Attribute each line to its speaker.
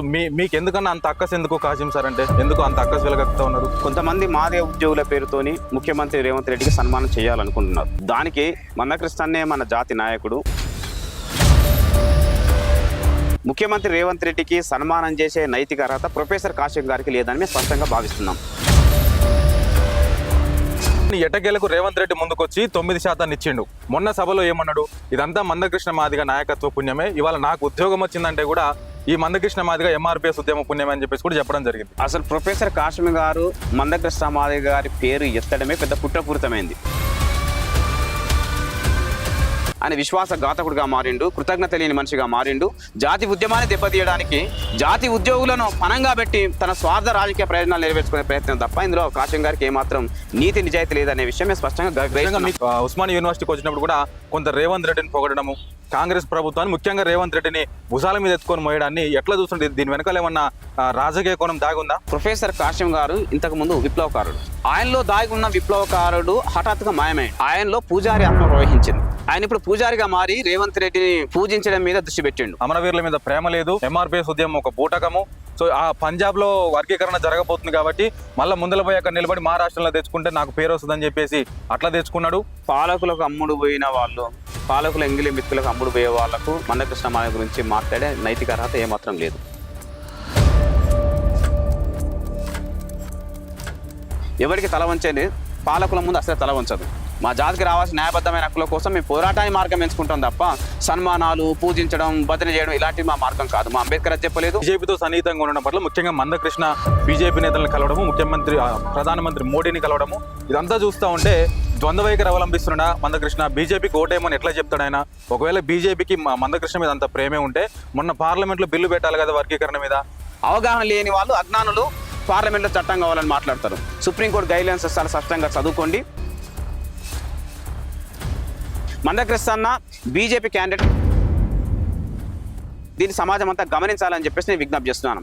Speaker 1: మీకు ఎందుకన్నా అంత అక్కస్ ఎందుకు కాసిం సార్ అంటే ఎందుకు అంత అక్కస్ వెలగక్తా ఉన్నారు?
Speaker 2: కొంతమంది మాదే ఉద్యోగుల పేరుతోని ముఖ్యమంత్రి రేవంత్ రెడ్డికి సన్మానం చేయాలనుకుంటున్నారు. దానికి మందకృష్ణన్నే మన జాతి నాయకుడు ముఖ్యమంత్రి రేవంత్ రెడ్డికి సన్మానం చేసే నైతిక అర్హత ప్రొఫెసర్ కాసిం గారికి లేదని మేము స్పష్టంగా భావిస్తున్నాం.
Speaker 1: ఎటకేలకు రేవంత్ రెడ్డి ముందుకొచ్చి 9% ఇచ్చిండు. మొన్న సభలో ఏమన్నాడు? ఇదంతా మందకృష్ణ మాదిగ నాయకత్వ పుణ్యమే, ఇవాళ నాకు ఉద్యోగం వచ్చిందంటే కూడా ఈ మందకృష్ణ మాదిగ ఎంఆర్పిఎస్ ఉద్యమ పుణ్యమే అని చెప్పేసి కూడా చెప్పడం జరిగింది.
Speaker 2: అసలు ప్రొఫెసర్ కాసిం గారు మందకృష్ణ మాదిగ గారి పేరు ఎత్తడమే పెద్ద కుట్రపూరితమైంది. ఆయన విశ్వాసఘాతకుడిగా మారిండు, కృతజ్ఞత లేని మనిషిగా మారిండు. జాతి ఉద్యమాన్ని దెబ్బతీయడానికి జాతి ఉద్యోగులను పనంగా పెట్టి తన స్వార్థ రాజకీయ ప్రయోజనాలు నెరవేర్చుకునే ప్రయత్నం తప్ప ఇందులో కాసిం గారికి ఏమాత్రం నీతి నిజాయితీ లేదనే విషయం మేము స్పష్టంగా
Speaker 1: ఉస్మానియా యూనివర్సిటీకి వచ్చినప్పుడు కూడా కొంత రేవంత్ రెడ్డిని పొగడము, కాంగ్రెస్ ప్రభుత్వాన్ని ముఖ్యంగా రేవంత్ రెడ్డిని భుజాల మీద ఎత్తుకొని మోయడాన్ని ఎట్లా చూస్తుంటే దీని వెనకాల ఏమన్నా రాజకీయ కోణం దాగుందా?
Speaker 2: ప్రొఫెసర్ కాసిం గారు ఇంతకు ముందు విప్లవకారుడు. ఆయనలో దాగి ఉన్న విప్లవకారుడు హఠాత్తుగా మాయమైంది. ఆయనలో పూజారి ఆత్మ ప్రవహించింది. ఆయన ఇప్పుడు పూజారిగా మారి రేవంత్ రెడ్డిని పూజించడం మీద దృష్టి పెట్టిండు.
Speaker 1: అమరవీరుల మీద ప్రేమ లేదు, ఎంఆర్పిఎస్ ఉద్యమం ఒక బూటకము. సో ఆ పంజాబ్ లో వర్గీకరణ జరగబోతుంది కాబట్టి మళ్ళీ ముందల పోయి అక్కడ నిలబడి మహారాష్ట్రలో తెచ్చుకుంటే నాకు పేరు వస్తుందని చెప్పేసి అట్లా తెచ్చుకున్నాడు.
Speaker 2: పాలకులకు అమ్ముడు పోయిన వాళ్ళు, పాలకుల ఎంగిలి మిత్తులకు అమ్ముడు పోయే వాళ్లకు మందకృష్ణ మాదిగ గురించి మాట్లాడే నైతిక అర్హత ఏమాత్రం లేదు. ఎవరికి తల వంచండి, పాలకుల ముందు అసలు తల వంచదు. మా జాతికి రావాల్సిన న్యాయబద్ధమైన హక్కుల కోసం మేము పోరాటాన్ని మార్గం ఎంచుకుంటాం తప్ప సన్మానాలు, పూజించడం, భజన చేయడం ఇలాంటివి మా మార్గం కాదు. మా అంబేద్కర్ అది చెప్పలేదు.
Speaker 1: బీజేపీతో సన్నిహితంగా ఉండడం పట్ల ముఖ్యంగా మందకృష్ణ బీజేపీ నేతలను కలవడము, ప్రధానమంత్రి మోడీని కలవడము, ఇదంతా చూస్తూ ఉంటే ద్వంద్వ వైఖరి అవలంబిస్తున్న మందకృష్ణ బీజేపీకి ఓటేమని ఎట్లా చెప్తాడు ఆయన? ఒకవేళ బీజేపీకి మందకృష్ణ మీద అంత ప్రేమే ఉంటే మొన్న పార్లమెంట్లో బిల్లు పెట్టాలి కదా వర్గీకరణ మీద.
Speaker 2: అవగాహన లేని వాళ్ళు, అజ్ఞానులు పార్లమెంట్లో చట్టం కావాలని మాట్లాడతారు. సుప్రీంకోర్టు గైడ్లైన్స్ చాలా స్పష్టంగా చదువుకోండి. మందకృష్ణ బీజేపీ క్యాండిడేట్, దీన్ని సమాజం అంతా గమనించాలని చెప్పేసి నేను విజ్ఞప్తి చేస్తున్నాను.